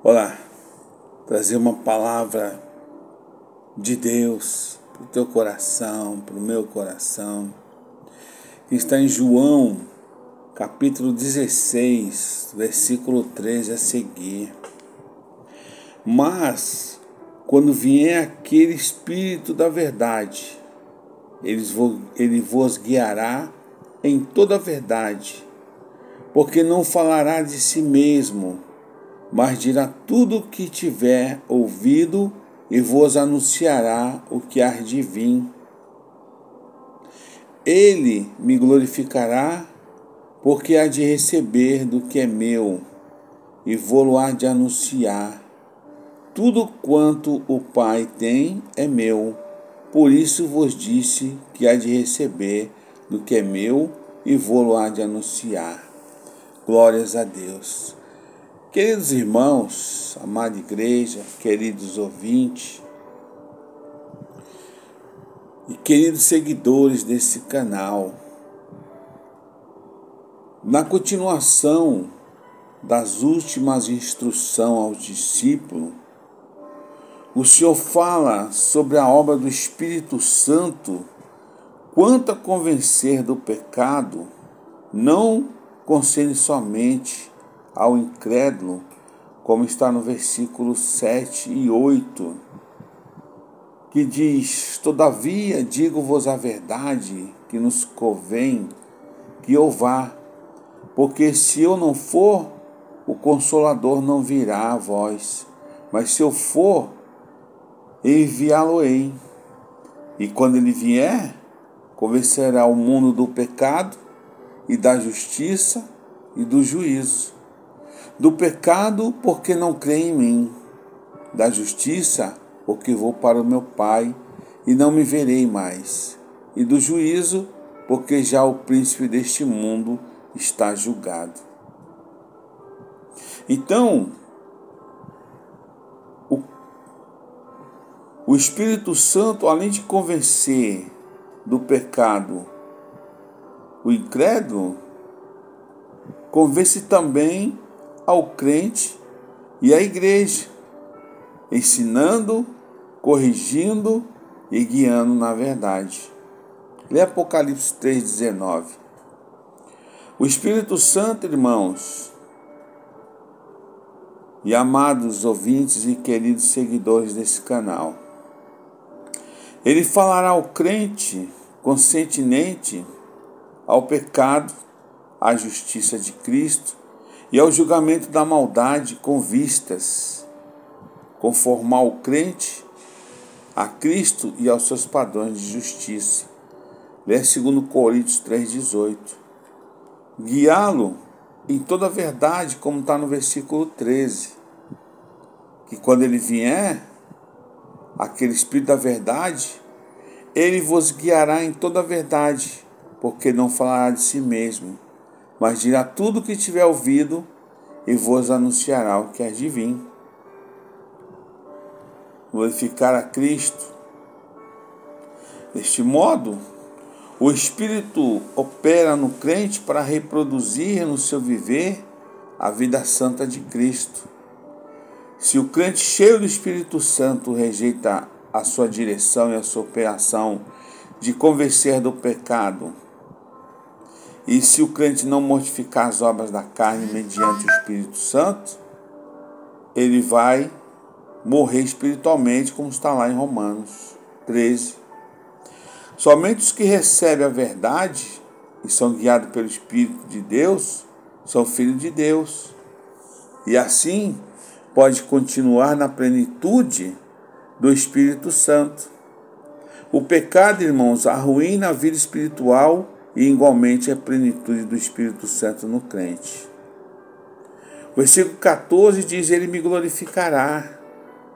Olá, trazer uma palavra de Deus para o teu coração, para o meu coração, que está em João, capítulo 16, versículo 13 a seguir. Mas, quando vier aquele Espírito da verdade, ele vos guiará em toda a verdade, porque não falará de si mesmo, mas dirá tudo o que tiver ouvido e vos anunciará o que há de vir. Ele me glorificará, porque há de receber do que é meu, e vou-lo há de anunciar. Tudo quanto o Pai tem é meu, por isso vos disse que há de receber do que é meu, e vou-lo há de anunciar. Glórias a Deus. Queridos irmãos, amada igreja, queridos ouvintes e queridos seguidores desse canal, na continuação das últimas instruções aos discípulos, o Senhor fala sobre a obra do Espírito Santo quanto a convencer do pecado, não concerne somente ao incrédulo, como está no versículo 7 e 8, que diz: todavia digo-vos a verdade, que nos convém que eu vá, porque se eu não for, o Consolador não virá a vós, mas se eu for, enviá-lo-ei. E quando ele vier, convencerá o mundo do pecado e da justiça e do juízo. Do pecado, porque não crê em mim. Da justiça, porque vou para o meu Pai e não me verei mais. E do juízo, porque já o príncipe deste mundo está julgado. Então, o Espírito Santo, além de convencer do pecado o incrédulo, convence também ao crente e à igreja, ensinando, corrigindo e guiando na verdade. Lê Apocalipse 3,19. O Espírito Santo, irmãos e amados ouvintes e queridos seguidores desse canal, ele falará ao crente conscientemente ao pecado, à justiça de Cristo e ao julgamento da maldade com vistas, conformar o crente a Cristo e aos seus padrões de justiça. Lê 2 Coríntios 3,18. Guiá-lo em toda a verdade, como está no versículo 13, que quando ele vier, aquele Espírito da verdade, ele vos guiará em toda a verdade, porque não falará de si mesmo, mas dirá tudo o que tiver ouvido e vos anunciará o que há de vir. Glorificar a Cristo. Deste modo, o Espírito opera no crente para reproduzir no seu viver a vida santa de Cristo. Se o crente cheio do Espírito Santo rejeita a sua direção e a sua operação de convencer do pecado, e se o crente não mortificar as obras da carne mediante o Espírito Santo, ele vai morrer espiritualmente, como está lá em Romanos 13. Somente os que recebem a verdade e são guiados pelo Espírito de Deus são filhos de Deus. E assim pode continuar na plenitude do Espírito Santo. O pecado, irmãos, arruína a vida espiritual e igualmente a plenitude do Espírito Santo no crente. O versículo 14 diz: ele me glorificará,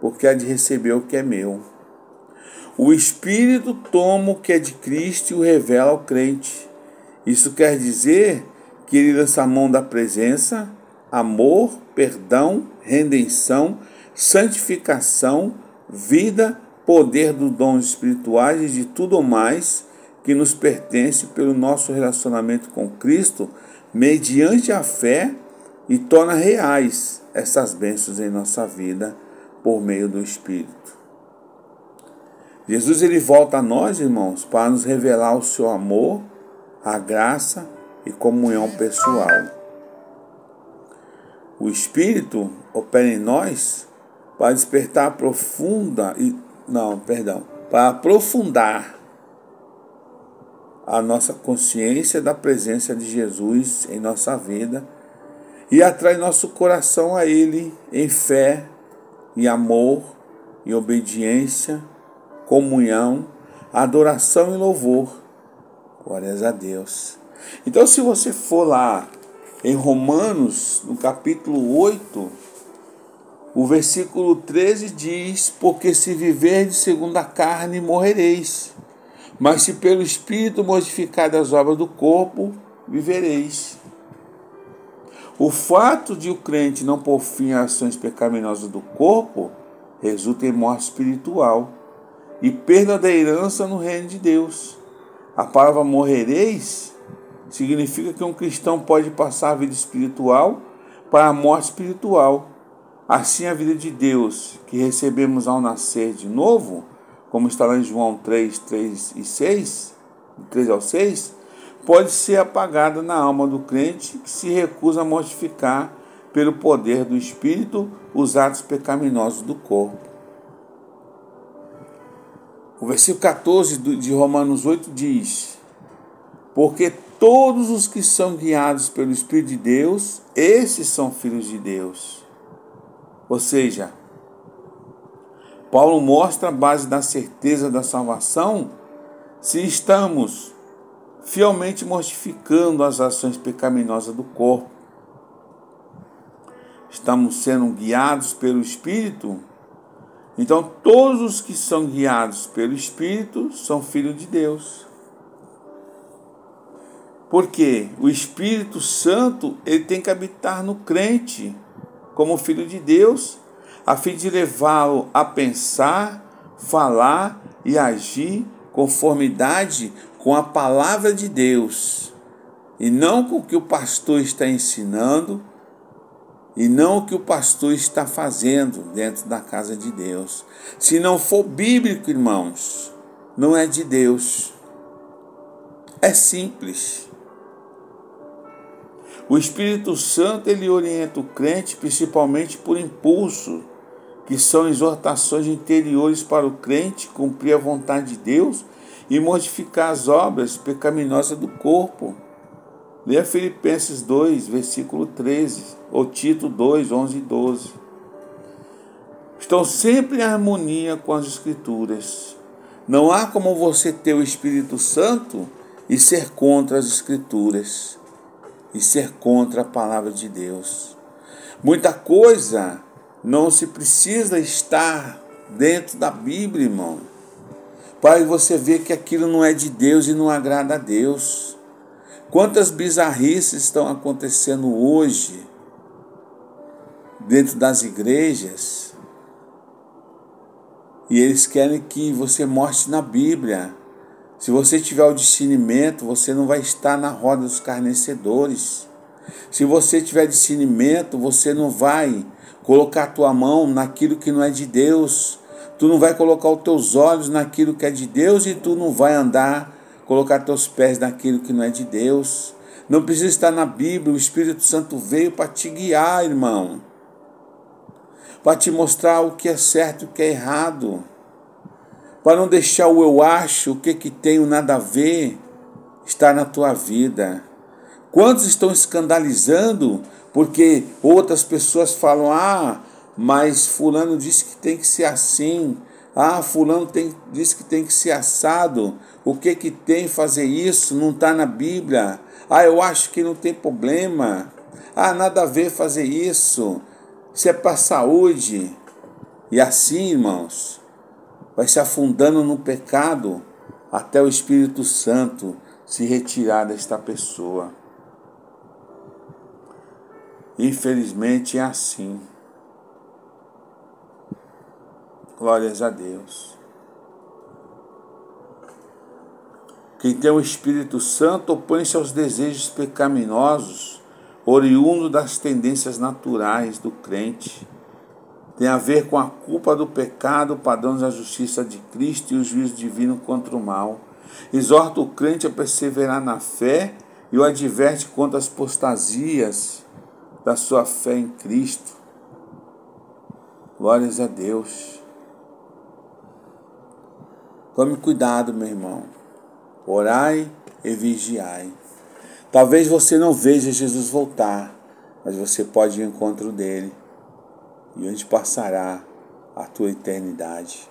porque há de receber o que é meu. O Espírito toma o que é de Cristo e o revela ao crente. Isso quer dizer que ele lança a mão da presença, amor, perdão, redenção, santificação, vida, poder dos dons espirituais e de tudo mais que nos pertence pelo nosso relacionamento com Cristo, mediante a fé, e torna reais essas bênçãos em nossa vida por meio do Espírito. Jesus ele volta a nós, irmãos, para nos revelar o seu amor, a graça e comunhão pessoal. O Espírito opera em nós para despertar para aprofundar a nossa consciência da presença de Jesus em nossa vida e atrai nosso coração a Ele em fé, em amor, em obediência, comunhão, adoração e louvor. Glórias a Deus. Então, se você for lá em Romanos, no capítulo 8, o versículo 13 diz: porque se viverdes segundo a carne, morrereis. Mas se pelo Espírito mortificar as obras do corpo, vivereis. O fato de o crente não pôr fim às ações pecaminosas do corpo resulta em morte espiritual e perda da herança no reino de Deus. A palavra morrereis significa que um cristão pode passar a vida espiritual para a morte espiritual. Assim, a vida de Deus que recebemos ao nascer de novo, como está lá em João 3, 3 e 6, 3 ao 6, pode ser apagada na alma do crente que se recusa a mortificar pelo poder do Espírito os atos pecaminosos do corpo. O versículo 14 de Romanos 8 diz: porque todos os que são guiados pelo Espírito de Deus, esses são filhos de Deus. Ou seja, Paulo mostra a base da certeza da salvação se estamos fielmente mortificando as ações pecaminosas do corpo. Estamos sendo guiados pelo Espírito. Então, todos os que são guiados pelo Espírito são filhos de Deus. Porque o Espírito Santo ele tem que habitar no crente como filho de Deus, a fim de levá-lo a pensar, falar e agir conformidade com a palavra de Deus, e não com o que o pastor está ensinando, e não o que o pastor está fazendo dentro da casa de Deus. Se não for bíblico, irmãos, não é de Deus. É simples. O Espírito Santo ele orienta o crente principalmente por impulso, que são exortações interiores para o crente cumprir a vontade de Deus e modificar as obras pecaminosas do corpo. Leia Filipenses 2, versículo 13, ou Tito 2, 11 e 12. Estão sempre em harmonia com as Escrituras. Não há como você ter o Espírito Santo e ser contra as Escrituras, e ser contra a palavra de Deus. Muita coisa não se precisa estar dentro da Bíblia, irmão, para você ver que aquilo não é de Deus e não agrada a Deus. Quantas bizarrices estão acontecendo hoje dentro das igrejas e eles querem que você mostre na Bíblia. Se você tiver o discernimento, você não vai estar na roda dos escarnecedores. Se você tiver discernimento, você não vai colocar a tua mão naquilo que não é de Deus. Tu não vai colocar os teus olhos naquilo que é de Deus e tu não vai colocar teus pés naquilo que não é de Deus. Não precisa estar na Bíblia. O Espírito Santo veio para te guiar, irmão, para te mostrar o que é certo e o que é errado, para não deixar o eu acho, o que tenho nada a ver, estar na tua vida. Quantos estão escandalizando porque outras pessoas falam: mas fulano disse que tem que ser assim, fulano disse que tem que ser assado, o que tem fazer isso, não está na Bíblia, eu acho que não tem problema, nada a ver fazer isso, isso é para a saúde. E assim, irmãos, vai se afundando no pecado até o Espírito Santo se retirar desta pessoa. Infelizmente é assim. Glórias a Deus. Quem tem o Espírito Santo opõe-se aos desejos pecaminosos oriundo das tendências naturais do crente. Tem a ver com a culpa do pecado, o padrão da justiça de Cristo e o juízo divino contra o mal. Exorta o crente a perseverar na fé e o adverte contra as apostasias da sua fé em Cristo. Glórias a Deus. Tome cuidado, meu irmão. Orai e vigiai. Talvez você não veja Jesus voltar, mas você pode ir ao encontro dele, e onde passará a tua eternidade.